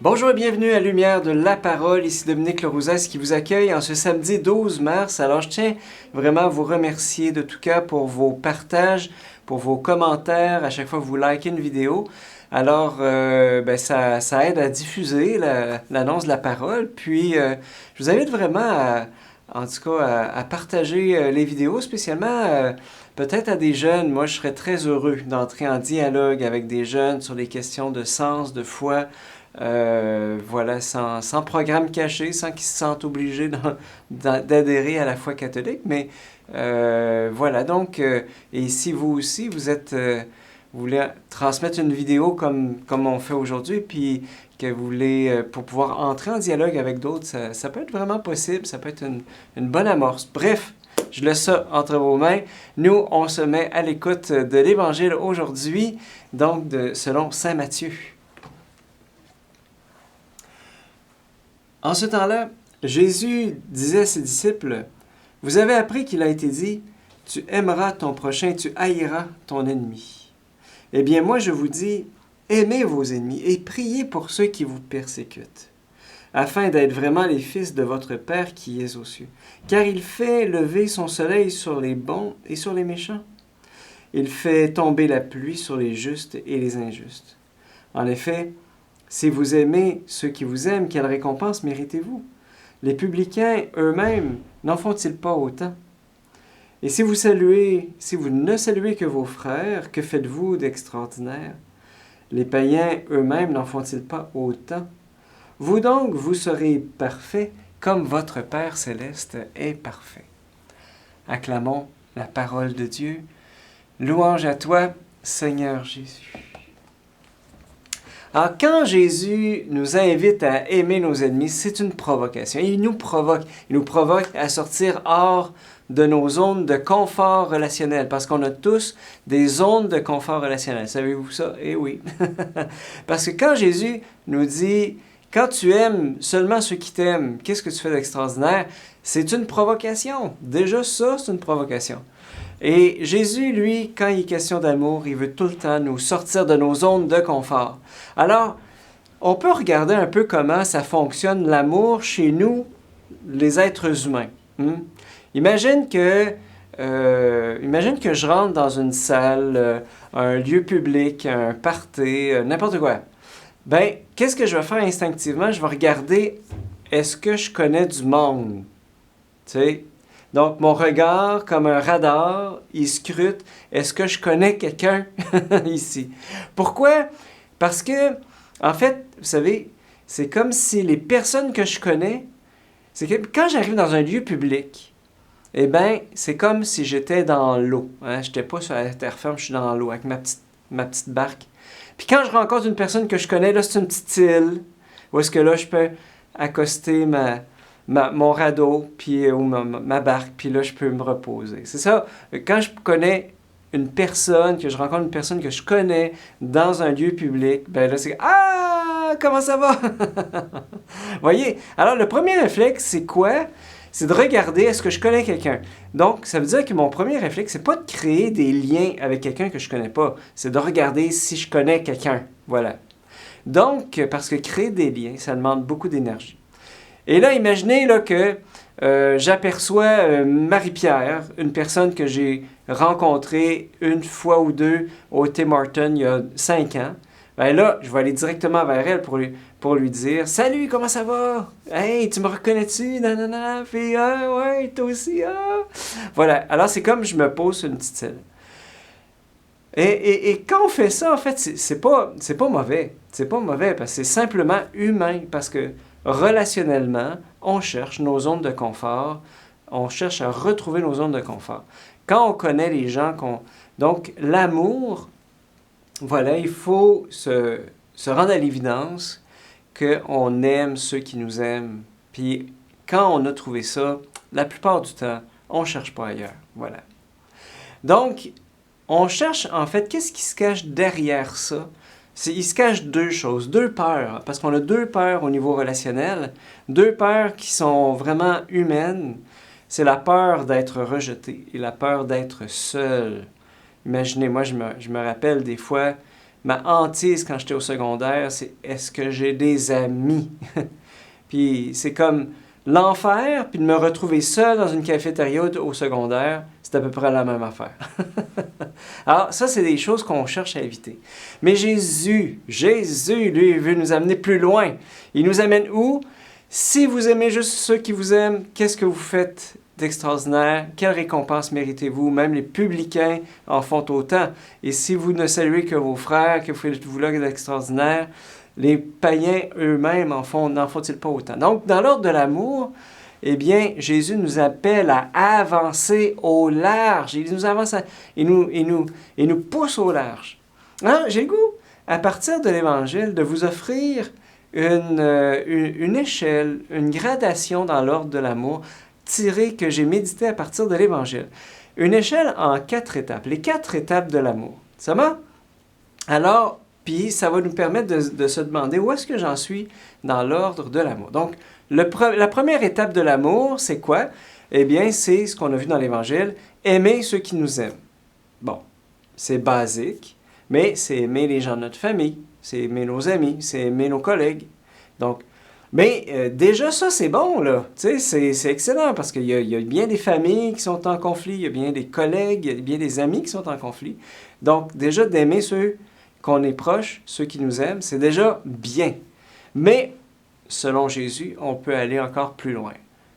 Bonjour et bienvenue à Lumière de la Parole, ici Dominique Lerouzès qui vous accueille en ce samedi 12 mars. Alors je tiens vraiment à vous remercier de tout cœur pour vos partages, pour vos commentaires, à chaque fois que vous likez une vidéo. Alors ça aide à diffuser l'annonce de la parole. Puis je vous invite vraiment à partager les vidéos, spécialement peut-être à des jeunes. Moi je serais très heureux d'entrer en dialogue avec des jeunes sur les questions de sens, de foi. Voilà, sans programme caché, sans qu'ils se sentent obligés d'adhérer à la foi catholique. Mais voilà, donc, et si vous aussi, vous voulez transmettre une vidéo comme on fait aujourd'hui, puis que vous voulez, pour pouvoir entrer en dialogue avec d'autres, ça peut être vraiment possible, ça peut être une bonne amorce. Bref, je laisse ça entre vos mains. Nous, on se met à l'écoute de l'Évangile aujourd'hui, donc selon Saint Matthieu. En ce temps-là, Jésus disait à ses disciples, « Vous avez appris qu'il a été dit, « Tu aimeras ton prochain, tu haïras ton ennemi. » Eh bien, moi je vous dis, aimez vos ennemis et priez pour ceux qui vous persécutent, afin d'être vraiment les fils de votre Père qui est aux cieux. Car il fait lever son soleil sur les bons et sur les méchants. Il fait tomber la pluie sur les justes et les injustes. En effet, si vous aimez ceux qui vous aiment, quelle récompense méritez-vous? Les publicains eux-mêmes n'en font-ils pas autant? Et si vous ne saluez que vos frères, que faites-vous d'extraordinaire? Les païens eux-mêmes n'en font-ils pas autant? Vous donc, vous serez parfaits comme votre Père céleste est parfait. Acclamons la parole de Dieu. Louange à toi, Seigneur Jésus. Alors, quand Jésus nous invite à aimer nos ennemis, c'est une provocation. Il nous provoque à sortir hors de nos zones de confort relationnel, parce qu'on a tous des zones de confort relationnel. Savez-vous ça? Eh oui. Parce que quand Jésus nous dit, quand tu aimes seulement ceux qui t'aiment, qu'est-ce que tu fais d'extraordinaire? C'est une provocation. Déjà, ça, c'est une provocation. Et Jésus, lui, quand il est question d'amour, il veut tout le temps nous sortir de nos zones de confort. Alors, on peut regarder un peu comment ça fonctionne l'amour chez nous, les êtres humains. Imagine que je rentre dans une salle, un lieu public, un party, n'importe quoi. Ben, qu'est-ce que je vais faire instinctivement? Je vais regarder, est-ce que je connais du monde? Tu sais? Donc, mon regard, comme un radar, il scrute, est-ce que je connais quelqu'un ici? Pourquoi? Parce que, en fait, vous savez, c'est comme si les personnes que je connais, c'est que quand j'arrive dans un lieu public, eh bien, c'est comme si j'étais dans l'eau. Hein? Je n'étais pas sur la terre ferme, je suis dans l'eau avec ma petite barque. Puis quand je rencontre une personne que je connais, là, c'est une petite île, où est-ce que là, je peux accoster mon radeau, puis, ou ma barque, puis là, je peux me reposer. C'est ça. Quand je connais que je rencontre une personne que je connais dans un lieu public, ben là, c'est « Ah! Comment ça va? » Voyez? Alors, le premier réflexe, c'est quoi? C'est de regarder, est-ce que je connais quelqu'un? Donc, ça veut dire que mon premier réflexe, c'est pas de créer des liens avec quelqu'un que je connais pas. C'est de regarder si je connais quelqu'un. Voilà. Donc, parce que créer des liens, ça demande beaucoup d'énergie. Et là, imaginez là, que j'aperçois Marie-Pierre, une personne que j'ai rencontrée une fois ou deux au Tim Hortons il y a 5 ans. Ben là, je vais aller directement vers elle pour lui dire « Salut, comment ça va? Hey, tu me reconnais-tu? Nanana, puis ouais, toi aussi, ah! » Voilà, alors c'est comme je me pose sur une petite île. Et quand on fait ça, en fait, c'est pas mauvais. C'est pas mauvais parce que c'est simplement humain, parce que relationnellement, on cherche nos zones de confort, on cherche à retrouver nos zones de confort. Quand on connaît les gens, donc l'amour, voilà, il faut se rendre à l'évidence qu'on aime ceux qui nous aiment. Puis quand on a trouvé ça, la plupart du temps, on ne cherche pas ailleurs. Voilà. Donc, on cherche, en fait, qu'est-ce qui se cache derrière ça? Il se cache deux choses, deux peurs, parce qu'on a deux peurs au niveau relationnel, deux peurs qui sont vraiment humaines. C'est la peur d'être rejeté et la peur d'être seul. Imaginez, moi, je me rappelle des fois, ma hantise quand j'étais au secondaire, c'est est-ce que j'ai des amis? Puis c'est comme l'enfer, puis de me retrouver seul dans une cafétéria au secondaire, c'est à peu près la même affaire. Alors, ça, c'est des choses qu'on cherche à éviter. Mais Jésus, lui, il veut nous amener plus loin. Il nous amène où? Si vous aimez juste ceux qui vous aiment, qu'est-ce que vous faites d'extraordinaire? Quelle récompense méritez-vous? Même les publicains en font autant. Et si vous ne saluez que vos frères, que faites-vous là d'extraordinaire? Les païens eux-mêmes n'en font-ils pas autant? Donc, dans l'ordre de l'amour, eh bien, Jésus nous appelle à avancer au large. Il nous avance, il nous pousse au large. Alors, j'ai le goût, à partir de l'Évangile, de vous offrir une échelle, une gradation dans l'ordre de l'amour tirée que j'ai médité à partir de l'Évangile. Une échelle en 4 étapes. Les 4 étapes de l'amour. Ça va? Alors, puis ça va nous permettre de se demander où est-ce que j'en suis dans l'ordre de l'amour. Donc, la première étape de l'amour, c'est quoi? Eh bien, c'est ce qu'on a vu dans l'Évangile, aimer ceux qui nous aiment. Bon, c'est basique, mais c'est aimer les gens de notre famille, c'est aimer nos amis, c'est aimer nos collègues. Donc, mais déjà ça, c'est bon, là. Tu sais, c'est excellent parce qu'il y a bien des familles qui sont en conflit, il y a bien des collègues, il y a bien des amis qui sont en conflit. Donc, déjà, d'aimer ceux qu'on est proches, ceux qui nous aiment, c'est déjà bien. Mais, selon Jésus, on peut aller encore plus loin.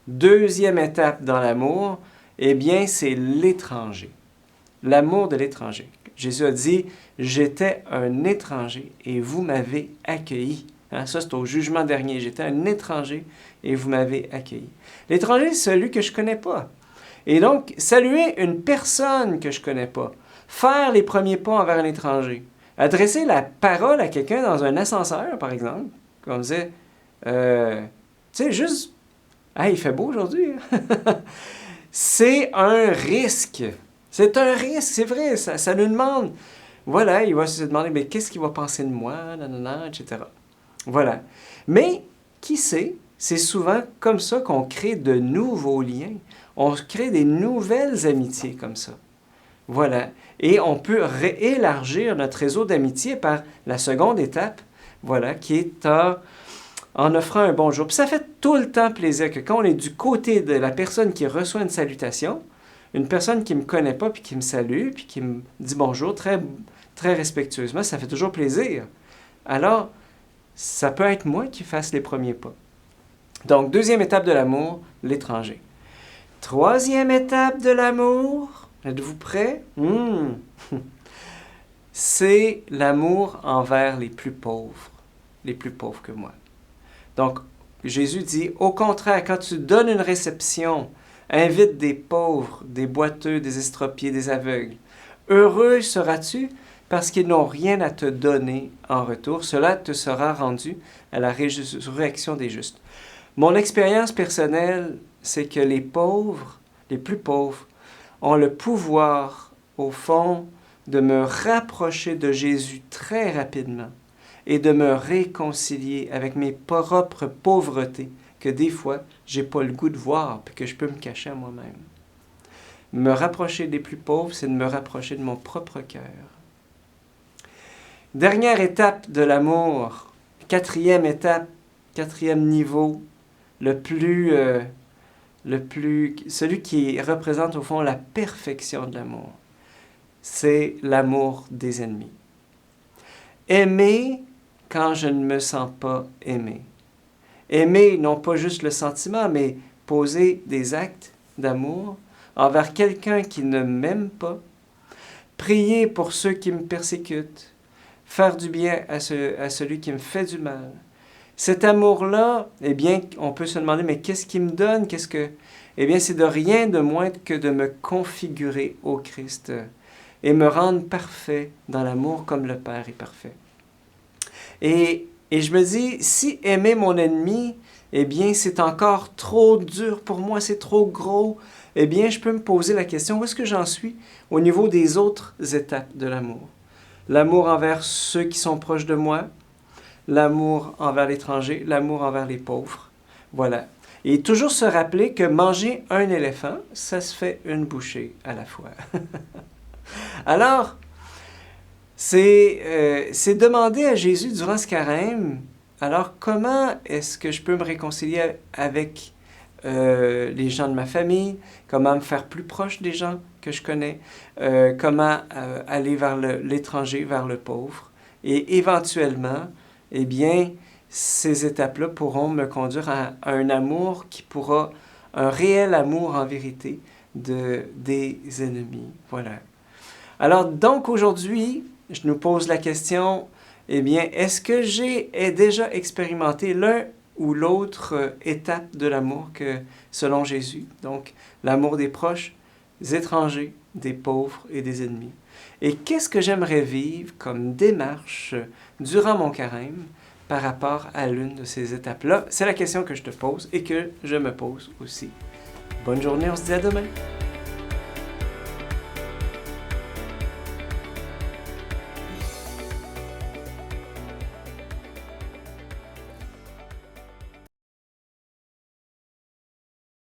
Deuxième étape dans l'amour, eh bien, c'est l'étranger. L'amour de l'étranger. Jésus a dit, « J'étais un étranger et vous m'avez accueilli. » Hein, ça, c'est au jugement dernier. « J'étais un étranger et vous m'avez accueilli. » L'étranger, c'est celui que je ne connais pas. Et donc, saluer une personne que je ne connais pas, faire les premiers pas envers un étranger, adresser la parole à quelqu'un dans un ascenseur, par exemple, comme on disait, tu sais, juste, « Hey, il fait beau aujourd'hui. » C'est un risque. C'est un risque, c'est vrai, ça nous demande. Voilà, il va se demander, mais qu'est-ce qu'il va penser de moi, nanana, etc. Voilà. Mais, qui sait, c'est souvent comme ça qu'on crée de nouveaux liens. On crée des nouvelles amitiés comme ça. Voilà. Et on peut élargir notre réseau d'amitié par la seconde étape, voilà, qui est en offrant un bonjour. Puis ça fait tout le temps plaisir que quand on est du côté de la personne qui reçoit une salutation, une personne qui ne me connaît pas, puis qui me salue, puis qui me dit bonjour très, très respectueusement, ça fait toujours plaisir. Alors, ça peut être moi qui fasse les premiers pas. Donc, deuxième étape de l'amour, l'étranger. Troisième étape de l'amour, êtes-vous prêts? C'est l'amour envers les plus pauvres que moi. Donc, Jésus dit, au contraire, quand tu donnes une réception, invite des pauvres, des boiteux, des estropiés, des aveugles. Heureux seras-tu parce qu'ils n'ont rien à te donner en retour. Cela te sera rendu à la résurrection des justes. Mon expérience personnelle, c'est que les pauvres, les plus pauvres, ont le pouvoir, au fond, de me rapprocher de Jésus très rapidement et de me réconcilier avec mes propres pauvretés que des fois, j'ai pas le goût de voir et que je peux me cacher à moi-même. Me rapprocher des plus pauvres, c'est de me rapprocher de mon propre cœur. Dernière étape de l'amour, quatrième étape, quatrième niveau, celui qui représente au fond la perfection de l'amour, c'est l'amour des ennemis. Aimer quand je ne me sens pas aimé. Aimer, non pas juste le sentiment, mais poser des actes d'amour envers quelqu'un qui ne m'aime pas. Prier pour ceux qui me persécutent. Faire du bien à celui qui me fait du mal. Cet amour-là, eh bien, on peut se demander, mais qu'est-ce qu'il me donne? Eh bien, c'est de rien de moins que de me configurer au Christ et me rendre parfait dans l'amour comme le Père est parfait. Et je me dis, si aimer mon ennemi, eh bien, c'est encore trop dur pour moi, c'est trop gros, eh bien, je peux me poser la question, où est-ce que j'en suis au niveau des autres étapes de l'amour? L'amour envers ceux qui sont proches de moi, l'amour envers l'étranger, l'amour envers les pauvres. Voilà. Et toujours se rappeler que manger un éléphant, ça se fait une bouchée à la fois. Alors, C'est demander à Jésus durant ce carême, alors comment est-ce que je peux me réconcilier avec les gens de ma famille, comment me faire plus proche des gens que je connais, comment aller vers l'étranger, vers le pauvre. Et éventuellement, eh bien, ces étapes-là pourront me conduire à un amour qui pourra, un réel amour en vérité des ennemis. Voilà. Alors, donc aujourd'hui, je nous pose la question, eh bien, est-ce que j'ai déjà expérimenté l'un ou l'autre étape de l'amour que selon Jésus? Donc, l'amour des proches, des étrangers, des pauvres et des ennemis. Et qu'est-ce que j'aimerais vivre comme démarche durant mon carême par rapport à l'une de ces étapes-là? C'est la question que je te pose et que je me pose aussi. Bonne journée, on se dit à demain!